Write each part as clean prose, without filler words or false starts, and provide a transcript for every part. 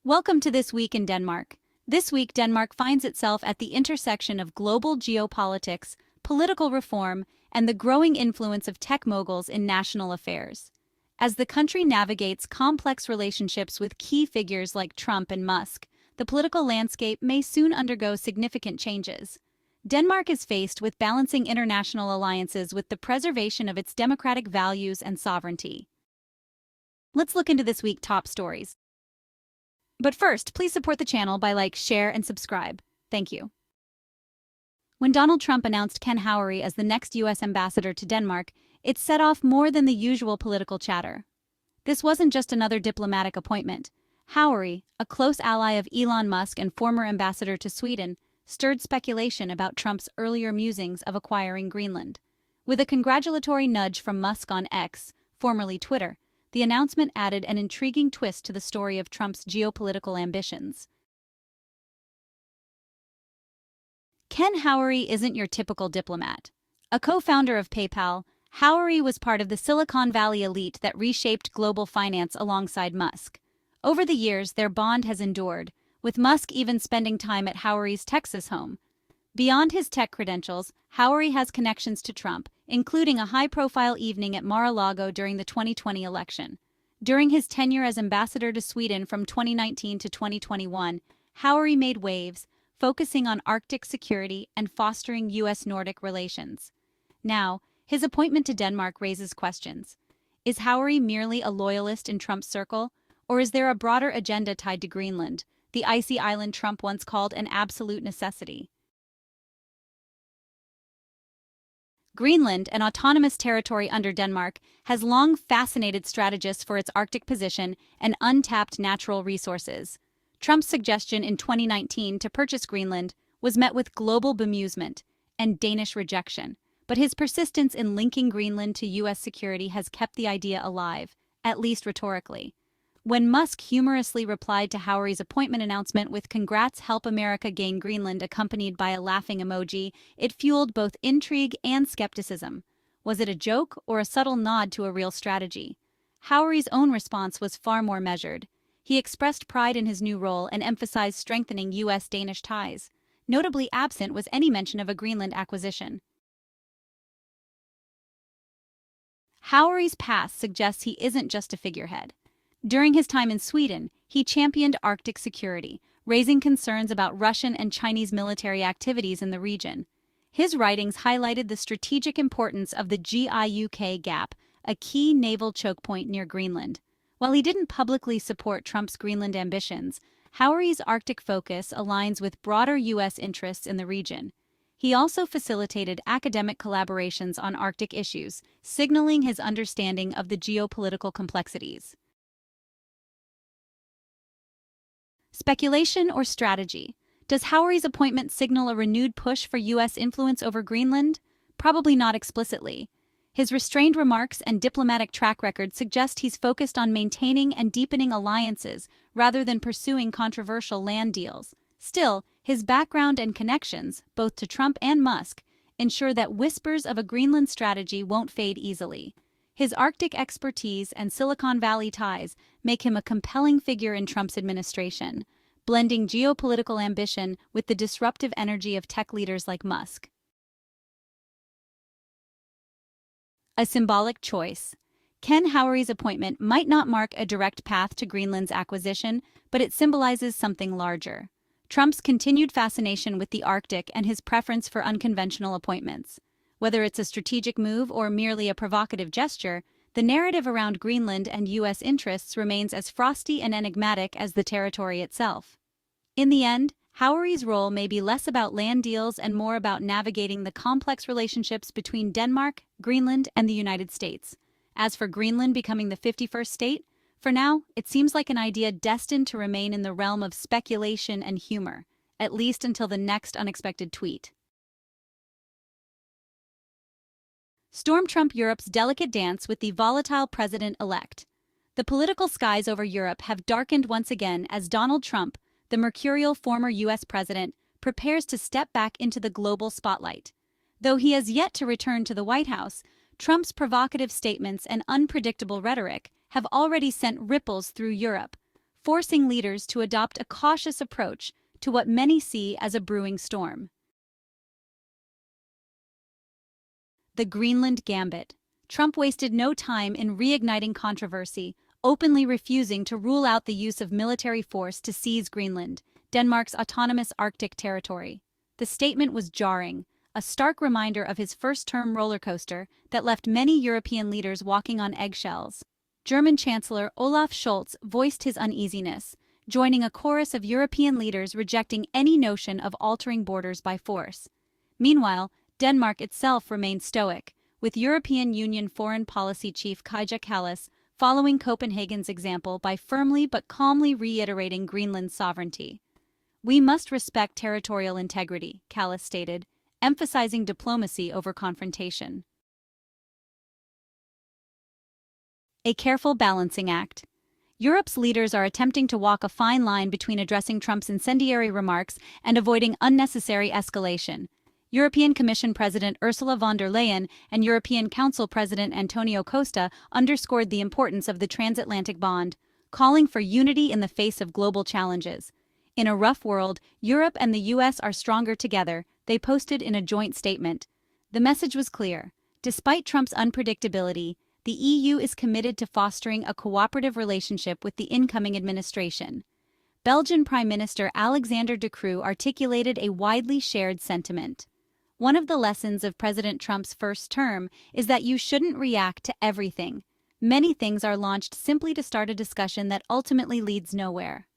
Welcome to This Week in Denmark. This week, Denmark finds itself at the intersection of global geopolitics, political reform, and the growing influence of tech moguls in national affairs. As the country navigates complex relationships with key figures like Trump and Musk, the political landscape may soon undergo significant changes. Denmark is faced with balancing international alliances with the preservation of its democratic values and sovereignty. Let's look into this week's top stories. But first, please support the channel by like, share, and subscribe. Thank you. When Donald Trump announced Ken Howery as the next U.S. ambassador to Denmark, it set off more than the usual political chatter. This wasn't just another diplomatic appointment. Howery, a close ally of Elon Musk and former ambassador to Sweden, stirred speculation about Trump's earlier musings of acquiring Greenland. With a congratulatory nudge from Musk on X, formerly Twitter, the announcement added an intriguing twist to the story of Trump's geopolitical ambitions. Ken Howery isn't your typical diplomat. A co-founder of PayPal, Howery was part of the Silicon Valley elite that reshaped global finance alongside Musk. Over the years, their bond has endured, with Musk even spending time at Howery's Texas home. Beyond his tech credentials, Howery has connections to Trump, including a high-profile evening at Mar-a-Lago during the 2020 election. During his tenure as ambassador to Sweden from 2019 to 2021, Howery made waves, focusing on Arctic security and fostering U.S. Nordic relations. Now, his appointment to Denmark raises questions. Is Howery merely a loyalist in Trump's circle, or is there a broader agenda tied to Greenland, the icy island Trump once called an absolute necessity? Greenland, an autonomous territory under Denmark, has long fascinated strategists for its Arctic position and untapped natural resources. Trump's suggestion in 2019 to purchase Greenland was met with global bemusement and Danish rejection, but his persistence in linking Greenland to U.S. security has kept the idea alive, at least rhetorically. When Musk humorously replied to Howery's appointment announcement with "Congrats, help America gain Greenland," accompanied by a laughing emoji, it fueled both intrigue and skepticism. Was it a joke or a subtle nod to a real strategy? Howery's own response was far more measured. He expressed pride in his new role and emphasized strengthening U.S.-Danish ties. Notably absent was any mention of a Greenland acquisition. Howery's past suggests he isn't just a figurehead. During his time in Sweden, he championed Arctic security, raising concerns about Russian and Chinese military activities in the region. His writings highlighted the strategic importance of the GIUK gap, a key naval choke point near Greenland. While he didn't publicly support Trump's Greenland ambitions, Howery's Arctic focus aligns with broader U.S. interests in the region. He also facilitated academic collaborations on Arctic issues, signaling his understanding of the geopolitical complexities. Speculation or strategy? Does Howery's appointment signal a renewed push for U.S. influence over Greenland? Probably not explicitly. His restrained remarks and diplomatic track record suggest he's focused on maintaining and deepening alliances rather than pursuing controversial land deals. Still, his background and connections, both to Trump and Musk, ensure that whispers of a Greenland strategy won't fade easily. His Arctic expertise and Silicon Valley ties make him a compelling figure in Trump's administration, blending geopolitical ambition with the disruptive energy of tech leaders like Musk. A symbolic choice. Ken Howery's appointment might not mark a direct path to Greenland's acquisition, but it symbolizes something larger. Trump's continued fascination with the Arctic and his preference for unconventional appointments. Whether it's a strategic move or merely a provocative gesture, the narrative around Greenland and U.S. interests remains as frosty and enigmatic as the territory itself. In the end, Howery's role may be less about land deals and more about navigating the complex relationships between Denmark, Greenland, and the United States. As for Greenland becoming the 51st state, for now, it seems like an idea destined to remain in the realm of speculation and humor, at least until the next unexpected tweet. Storm Trump Europe's delicate dance with the volatile president-elect. The political skies over Europe have darkened once again as Donald Trump, the mercurial former U.S. president, prepares to step back into the global spotlight. Though he has yet to return to the White House, Trump's provocative statements and unpredictable rhetoric have already sent ripples through Europe. forcing leaders to adopt a cautious approach to what many see as a brewing storm. The Greenland Gambit. Trump wasted no time in reigniting controversy, openly refusing to rule out the use of military force to seize Greenland, Denmark's autonomous Arctic territory. The statement was jarring, a stark reminder of his first-term roller coaster that left many European leaders walking on eggshells. German Chancellor Olaf Scholz voiced his uneasiness, joining a chorus of European leaders rejecting any notion of altering borders by force. Meanwhile, Denmark itself remained stoic, with European Union Foreign Policy Chief GIUK following Copenhagen's example by firmly but calmly reiterating Greenland's sovereignty. "We must respect territorial integrity," Kallas stated, emphasizing diplomacy over confrontation. A careful balancing act. Europe's leaders are attempting to walk a fine line between addressing Trump's incendiary remarks and avoiding unnecessary escalation. European Commission President Ursula von der Leyen and European Council President Antonio Costa underscored the importance of the transatlantic bond, calling for unity in the face of global challenges. "In a rough world, Europe and the U.S. are stronger together," they posted in a joint statement. The message was clear. Despite Trump's unpredictability, the EU is committed to fostering a cooperative relationship with the incoming administration. Belgian Prime Minister Alexander De Croo articulated a widely shared sentiment. "One of the lessons of President Trump's first term is that you shouldn't react to everything. Many things are launched simply to start a discussion that ultimately leads nowhere."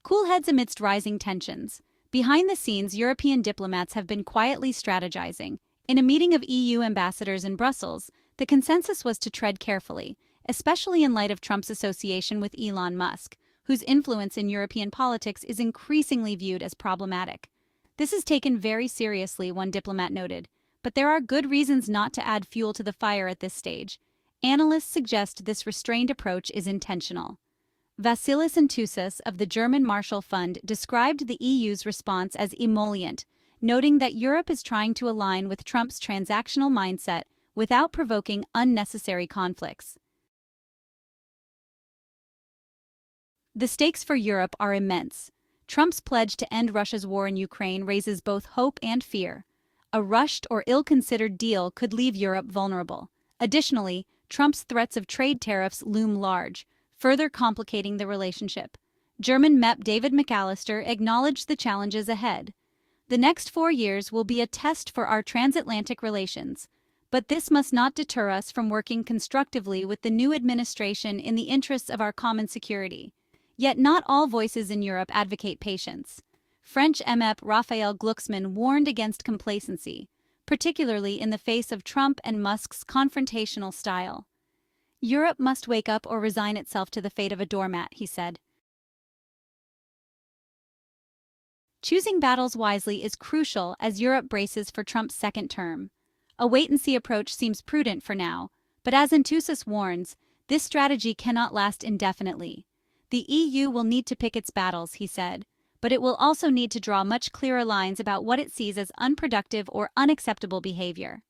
Cool heads amidst rising tensions. Behind the scenes, European diplomats have been quietly strategizing. In a meeting of EU ambassadors in Brussels, the consensus was to tread carefully, especially in light of Trump's association with Elon Musk, whose influence in European politics is increasingly viewed as problematic. "This is taken very seriously," one diplomat noted, "but there are good reasons not to add fuel to the fire at this stage." Analysts suggest this restrained approach is intentional. Vasilis Antousas of the German Marshall Fund described the EU's response as emollient, noting that Europe is trying to align with Trump's transactional mindset without provoking unnecessary conflicts. The stakes for Europe are immense. Trump's pledge to end Russia's war in Ukraine raises both hope and fear. A rushed or ill-considered deal could leave Europe vulnerable. Additionally, Trump's threats of trade tariffs loom large, further complicating the relationship. German MEP David McAllister acknowledged the challenges ahead. "The next 4 years will be a test for our transatlantic relations, but this must not deter us from working constructively with the new administration in the interests of our common security." Yet not all voices in Europe advocate patience. French MEP Raphael Glucksmann warned against complacency, particularly in the face of Trump and Musk's confrontational style. "Europe must wake up or resign itself to the fate of a doormat," he said. Choosing battles wisely is crucial as Europe braces for Trump's second term. A wait-and-see approach seems prudent for now, but as Antousas warns, this strategy cannot last indefinitely. "The EU will need to pick its battles," he said, "but it will also need to draw much clearer lines about what it sees as unproductive or unacceptable behavior."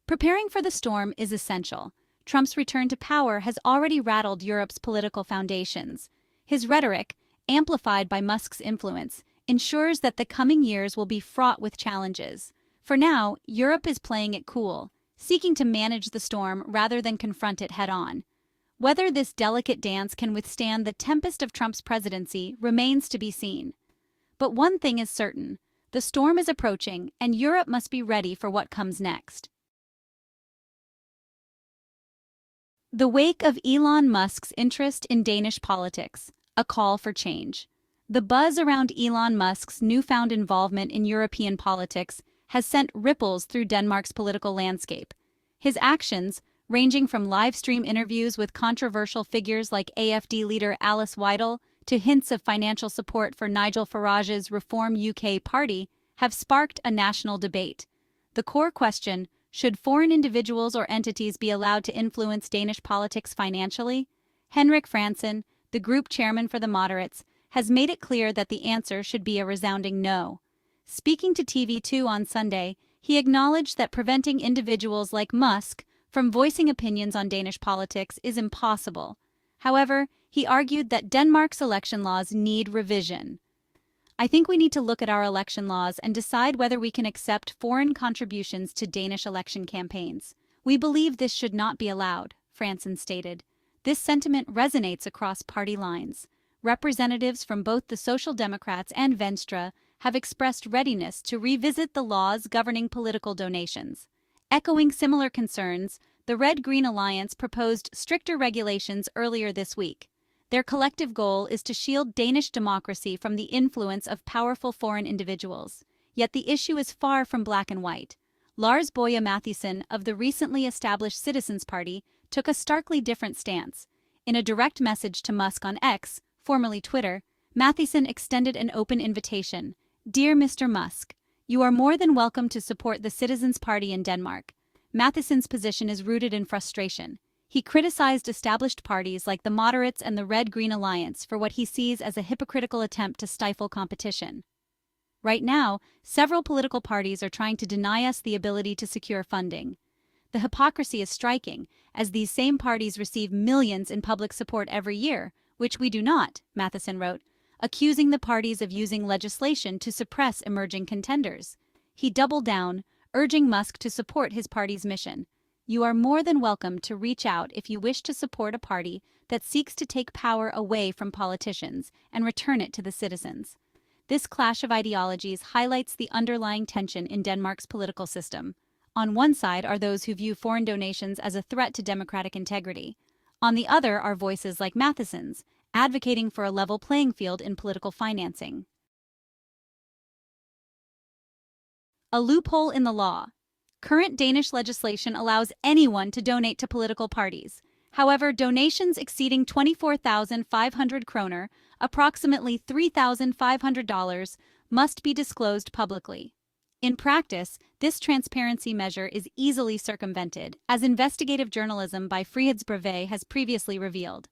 Preparing for the storm is essential. Trump's return to power has already rattled Europe's political foundations. His rhetoric, amplified by Musk's influence, ensures that the coming years will be fraught with challenges. For now, Europe is playing it cool, seeking to manage the storm rather than confront it head-on. Whether this delicate dance can withstand the tempest of Trump's presidency remains to be seen. But one thing is certain: the storm is approaching, and Europe must be ready for what comes next. The wake of Elon Musk's interest in Danish politics, a call for change. The buzz around Elon Musk's newfound involvement in European politics has sent ripples through Denmark's political landscape. His actions, ranging from live-stream interviews with controversial figures like AFD leader Alice Weidel to hints of financial support for Nigel Farage's Reform UK party, have sparked a national debate. The core question: should foreign individuals or entities be allowed to influence Danish politics financially? Henrik Fransen, the group chairman for the moderates, has made it clear that the answer should be a resounding no. Speaking to TV2 on Sunday, he acknowledged that preventing individuals like Musk from voicing opinions on Danish politics is impossible. However, he argued that Denmark's election laws need revision. I think we need to look at our election laws and decide whether we can accept foreign contributions to Danish election campaigns. We believe this should not be allowed, Fransen stated. This sentiment resonates across party lines. Representatives from both the Social Democrats and Venstre have expressed readiness to revisit the laws governing political donations. Echoing similar concerns, the Red-Green Alliance proposed stricter regulations earlier this week. Their collective goal is to shield Danish democracy from the influence of powerful foreign individuals. Yet the issue is far from black and white. Lars Boje Mathiesen of the recently established Citizens Party took a starkly different stance. In a direct message to Musk on X, formerly Twitter, Mathiesen extended an open invitation. Dear Mr. Musk, you are more than welcome to support the Citizens Party in Denmark. Mathiesen's position is rooted in frustration. He criticized established parties like the Moderates and the Red-Green Alliance for what he sees as a hypocritical attempt to stifle competition. Right now, several political parties are trying to deny us the ability to secure funding. The hypocrisy is striking, as these same parties receive millions in public support every year, which we do not, Mathiesen wrote, accusing the parties of using legislation to suppress emerging contenders. He doubled down, urging Musk to support his party's mission. You are more than welcome to reach out if you wish to support a party that seeks to take power away from politicians and return it to the citizens. This clash of ideologies highlights the underlying tension in Denmark's political system. On one side are those who view foreign donations as a threat to democratic integrity. On the other are voices like Mathiesen's, advocating for a level playing field in political financing. A loophole in the law. Current Danish legislation allows anyone to donate to political parties. However, donations exceeding 24,500 kroner, approximately $3,500, must be disclosed publicly. In practice, this transparency measure is easily circumvented, as investigative journalism by Frihedsbrevet has previously revealed.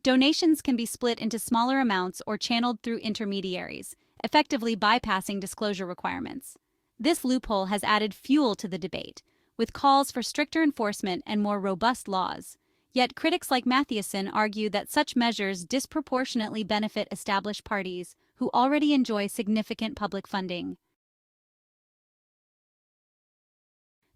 Donations can be split into smaller amounts or channeled through intermediaries, effectively bypassing disclosure requirements. This loophole has added fuel to the debate, with calls for stricter enforcement and more robust laws. Yet critics like Mathiesen argue that such measures disproportionately benefit established parties who already enjoy significant public funding.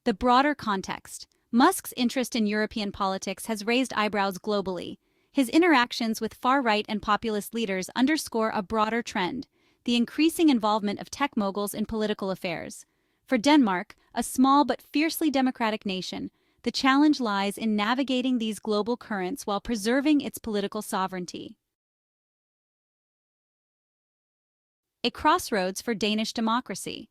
The broader context. Musk's interest in European politics has raised eyebrows globally. His interactions with far-right and populist leaders underscore a broader trend: the increasing involvement of tech moguls in political affairs. For Denmark, a small but fiercely democratic nation, the challenge lies in navigating these global currents while preserving its political sovereignty. A crossroads for Danish democracy.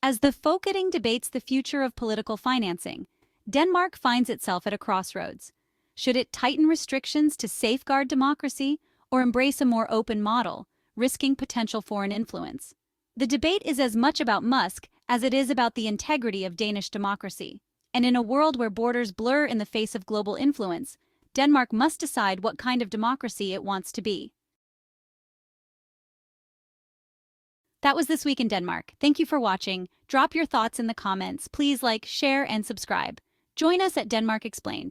As the Folketing debates the future of political financing, Denmark finds itself at a crossroads. Should it tighten restrictions to safeguard democracy or embrace a more open model, risking potential foreign influence? The debate is as much about Musk as it is about the integrity of Danish democracy. And in a world where borders blur in the face of global influence, Denmark must decide what kind of democracy it wants to be. That was This Week in Denmark. Thank you for watching. Drop your thoughts in the comments. Please like, share, and subscribe. Join us at Denmark Explained,